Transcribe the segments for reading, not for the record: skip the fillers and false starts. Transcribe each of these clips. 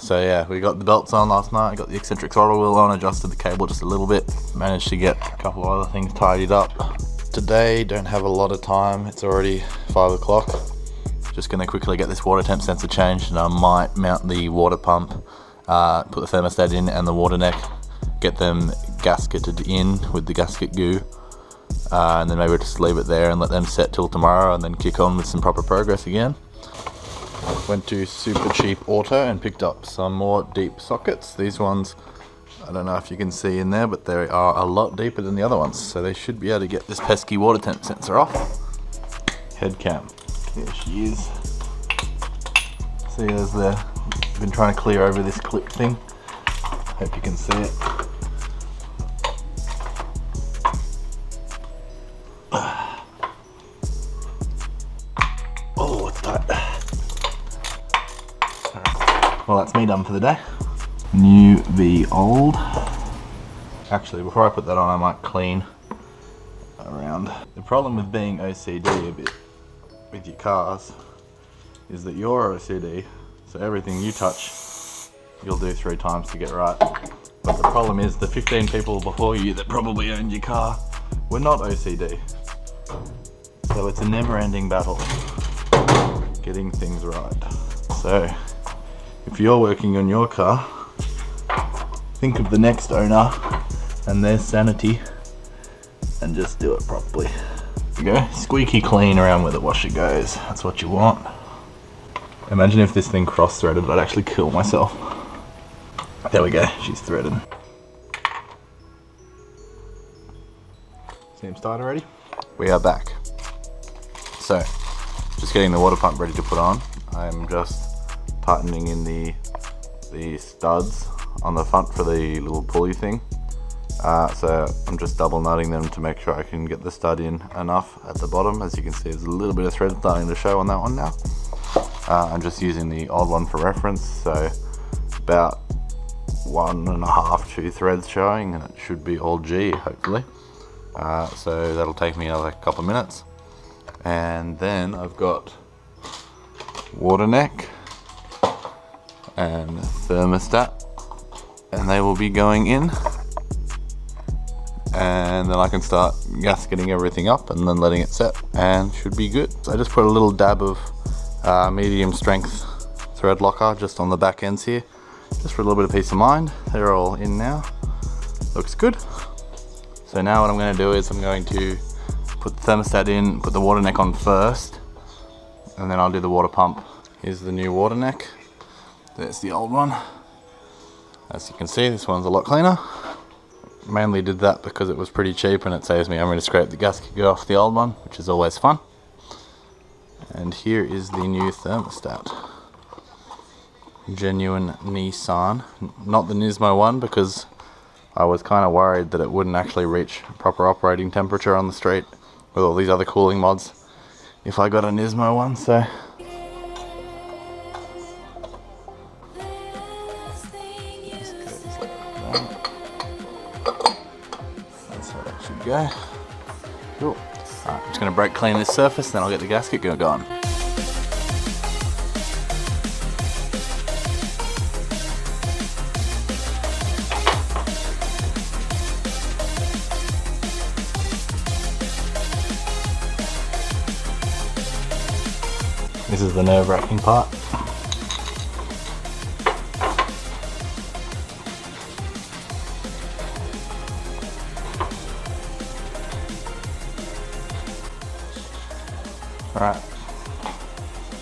So yeah, we got the belts on last night, got the eccentric throttle wheel on, adjusted the cable just a little bit, managed to get a couple of other things tidied up. Today, don't have a lot of time, it's already 5 o'clock. Just gonna quickly get this water temp sensor changed, and I might mount the water pump, put the thermostat in and the water neck, get them gasketed in with the gasket goo, and then maybe just leave it there and let them set till tomorrow and then kick on with some proper progress again. Went to Super Cheap Auto and picked up some more deep sockets. These ones, I don't know if you can see in there, but they are a lot deeper than the other ones, so they should be able to get this pesky water temp sensor off. Head cam, there she is. See, there's the, I've been trying to clear over this clip thing. Hope you can see it. Oh, it's tight. Well, that's me done for the day. New v old. Actually, before I put that on, I might clean around. The problem with being OCD a bit with your cars is that you're OCD, so everything you touch, you'll do 3 times to get right. But the problem is the 15 people before you that probably owned your car were not OCD. So it's a never-ending battle getting things right. So if you're working on your car, think of the next owner and their sanity and just do it properly. There you go, squeaky clean around where the washer goes. That's what you want. Imagine if this thing cross-threaded, I'd actually kill myself. There we go, she's threaded. Seems tight already. We are back. So, just getting the water pump ready to put on. I'm just tightening in the studs on the front for the little pulley thing. So I'm just double nutting them to make sure I can get the stud in enough at the bottom. As you can see, there's a little bit of thread starting to show on that one now. I'm just using the old one for reference, so about 1.5, 2 threads showing, and it should be all G, hopefully. So that'll take me another couple of minutes. And then I've got water neck and thermostat, and they will be going in, and then I can start gasketing everything up and then letting it set, and should be good. So I just put a little dab of medium strength thread locker just on the back ends here, just for a little bit of peace of mind. They're all in now, looks good. So now what I'm going to do is I'm going to put the thermostat in, put the water neck on first, and then I'll do the water pump. Here's the new water neck. There's the old one. As you can see, this one's a lot cleaner. Mainly did that because it was pretty cheap and it saves me having to scrape the gasket off the old one, which is always fun. And here is the new thermostat. Genuine Nissan. Not the Nismo one, because I was kind of worried that it wouldn't actually reach proper operating temperature on the street with all these other cooling mods if I got a Nismo one, so. That's how that should go. Cool. Alright, I'm just going to brake clean this surface, then I'll get the gasket going. This is the nerve-wracking part. Alright,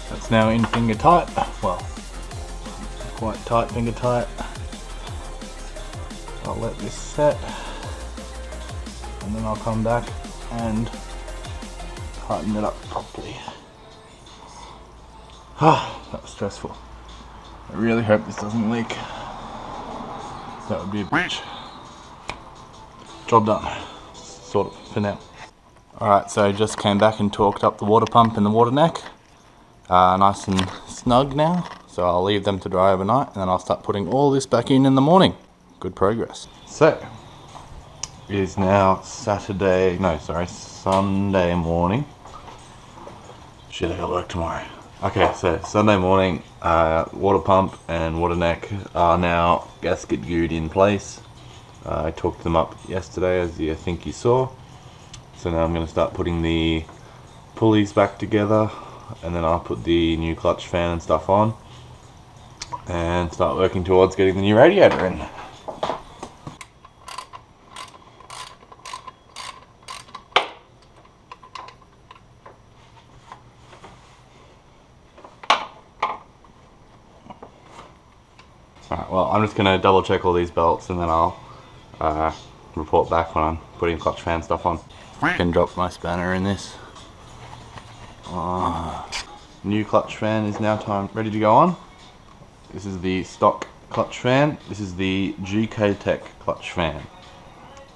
that's now in finger tight. Well, quite tight finger tight. I'll let this set and then I'll come back and tighten it up properly. Ah, that was stressful. I really hope this doesn't leak. That would be a bitch. Job done, sort of, for now. Alright, so I just came back and torqued up the water pump and the water neck. Nice and snug now, so I'll leave them to dry overnight and then I'll start putting all this back in the morning. Good progress. So, it is now Sunday morning. Shit, I got work tomorrow. Okay, so Sunday morning, water pump and water neck are now gasket glued in place. I took them up yesterday, as I think you saw. So now I'm going to start putting the pulleys back together, and then I'll put the new clutch fan and stuff on, and start working towards getting the new radiator in. Alright, well, I'm just going to double check all these belts and then I'll report back when I'm putting clutch fan stuff on. I can drop my spanner in this. New clutch fan is now ready to go on. This is the stock clutch fan. This is the GKtech clutch fan.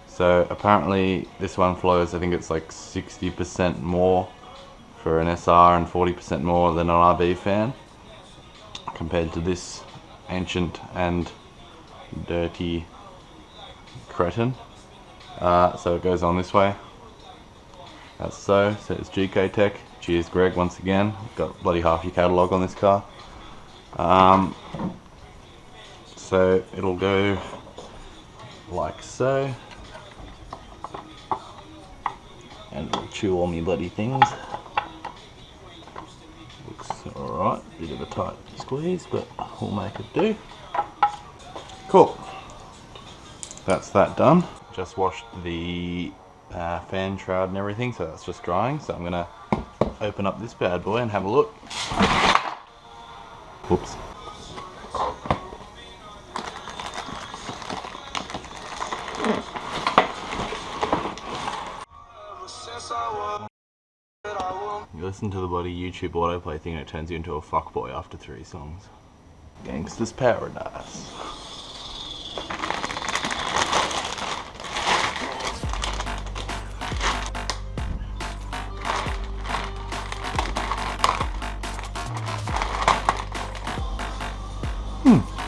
So apparently this one flows, I think it's like 60% more for an SR and 40% more than an RB fan, compared to this ancient and dirty cretin. So it goes on this way. That's so it's GKtech. Cheers Greg once again. Got bloody half your catalogue on this car. So it'll go like so. And it'll chew all me bloody things. Looks alright, bit of a tight squeeze, but we'll make it do. Cool. That's that done. Just washed the fan shroud and everything, so that's just drying. So I'm gonna open up this bad boy and have a look. Whoops. You listen to the bloody YouTube autoplay thing and it turns you into a fuckboy after 3 songs. Gangsta's Paradise.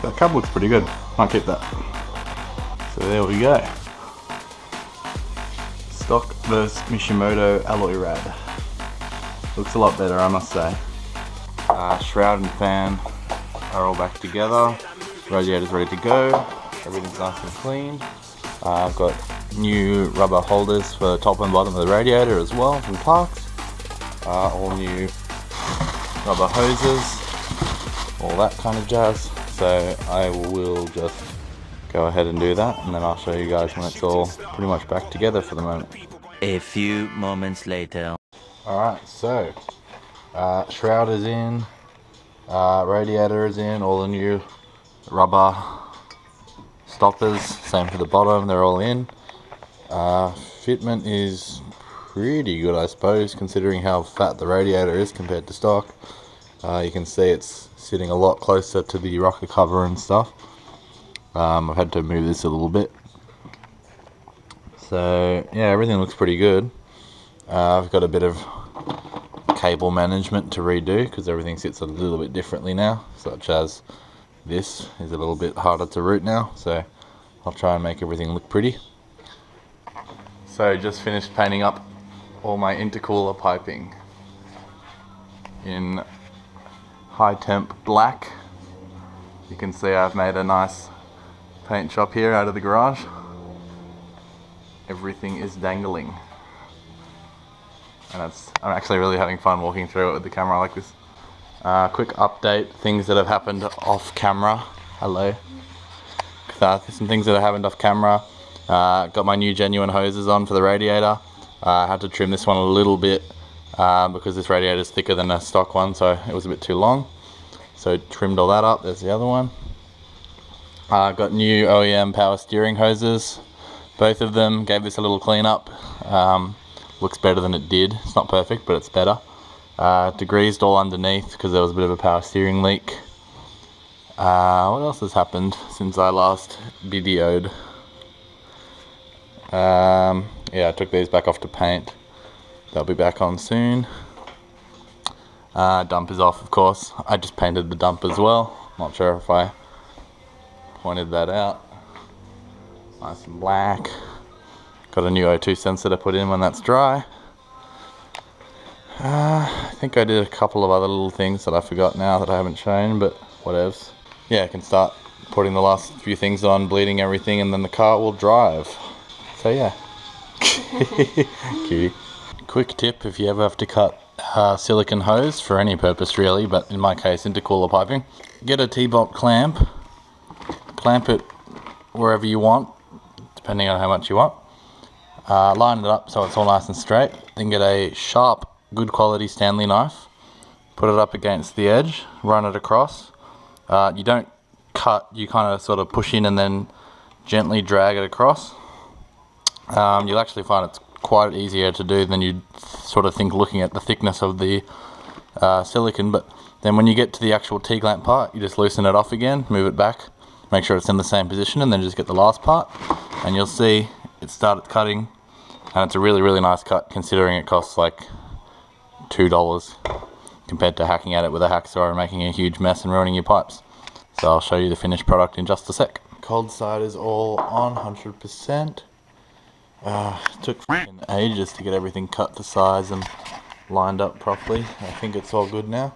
That cab looks pretty good. Might keep that. So there we go. Stock versus Mishimoto alloy rad. Looks a lot better, I must say. Shroud and fan are all back together. Radiator's ready to go. Everything's nice and clean. I've got new rubber holders for the top and bottom of the radiator as well from Parks. All new rubber hoses, all that kind of jazz. So I will just go ahead and do that, and then I'll show you guys when it's all pretty much back together for the moment. A few moments later. Alright, so shroud is in, radiator is in, all the new rubber stoppers, same for the bottom, they're all in. Fitment is pretty good, I suppose, considering how fat the radiator is compared to stock. You can see it's sitting a lot closer to the rocker cover and stuff. I've had to move this a little bit. So yeah, everything looks pretty good. I've got a bit of cable management to redo because everything sits a little bit differently now, such as this is a little bit harder to route now, so I'll try and make everything look pretty. So just finished painting up all my intercooler piping in high temp black. You can see I've made a nice paint shop here out of the garage. Everything is dangling, and I'm actually really having fun walking through it with the camera like this. Quick update, things that have happened off camera. Hello. Some things that have happened off camera. Got my new genuine hoses on for the radiator. I had to trim this one a little bit because this radiator is thicker than a stock one, so it was a bit too long. So trimmed all that up. There's the other one. Got new OEM power steering hoses. Both of them. Gave this a little clean up. Looks better than it did. It's not perfect, but it's better. Degreased all underneath because there was a bit of a power steering leak. What else has happened since I last videoed? Yeah, I took these back off to paint. They'll be back on soon. Dump is off, of course. I just painted the dump as well. Not sure if I pointed that out. Nice and black. Got a new O2 sensor to put in when that's dry. I think I did a couple of other little things that I forgot now that I haven't shown, but whatevs. Yeah, I can start putting the last few things on, bleeding everything, and then the car will drive. So yeah. Cutie. Quick tip if you ever have to cut silicone hose for any purpose really, but in my case intercooler piping. Get a T-bolt clamp, clamp it wherever you want, depending on how much you want. Line it up so it's all nice and straight. Then get a sharp, good quality Stanley knife, put it up against the edge, run it across. You don't cut, you kind of sort of push in and then gently drag it across. You'll actually find it's quite easier to do than you'd sort of think looking at the thickness of the silicone, but then when you get to the actual T-clamp part, you just loosen it off again, move it back, make sure it's in the same position, and then just get the last part, and you'll see it started cutting, and it's a really, really nice cut considering it costs like $2 compared to hacking at it with a hacksaw and making a huge mess and ruining your pipes. So I'll show you the finished product in just a sec. Cold side is all on 100%. It took ages to get everything cut to size and lined up properly. I think it's all good now.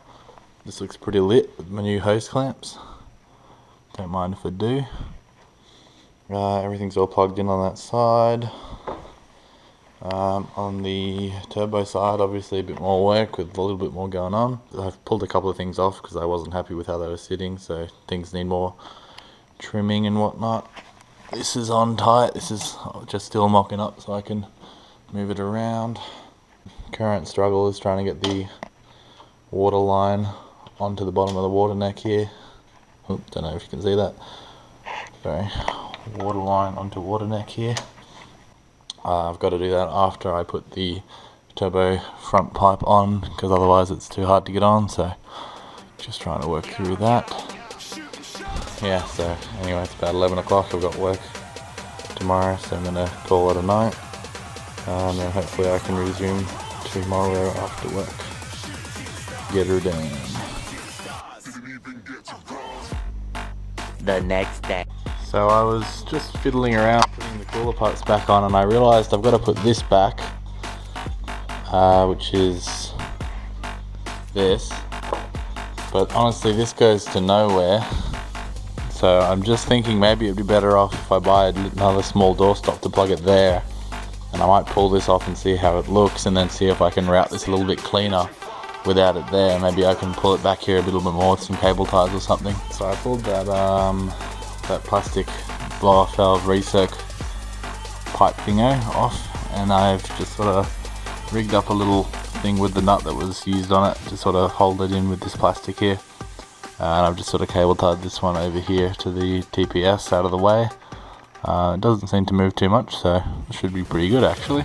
This looks pretty lit with my new hose clamps. Don't mind if I do. Everything's all plugged in on that side. On the turbo side, obviously a bit more work with a little bit more going on. I've pulled a couple of things off because I wasn't happy with how they were sitting, so things need more trimming and whatnot. This is on tight. This is just still mocking up so I can move it around. Current struggle is trying to get the water line onto the bottom of the water neck here. Oops, don't know if you can see that. Sorry, water line onto water neck here. I've got to do that after I put the turbo front pipe on because otherwise it's too hard to get on, so just trying to work through that. Yeah, so anyway, it's about 11 o'clock, I've got work tomorrow, so I'm going to call it a night, and then hopefully I can resume tomorrow after work. Get her done. The next day. So I was just fiddling around putting the cooler pipes back on, and I realised I've got to put this back, which is this, but honestly this goes to nowhere. So I'm just thinking maybe it'd be better off if I buy another small doorstop to plug it there, and I might pull this off and see how it looks, and then see if I can route this a little bit cleaner without it there. Maybe I can pull it back here a little bit more with some cable ties or something. So I pulled that plastic blow-off valve recirc pipe thingo off, and I've just sort of rigged up a little thing with the nut that was used on it to sort of hold it in with this plastic here. And I've just sort of cable tied this one over here to the TPS out of the way. It doesn't seem to move too much, so it should be pretty good actually.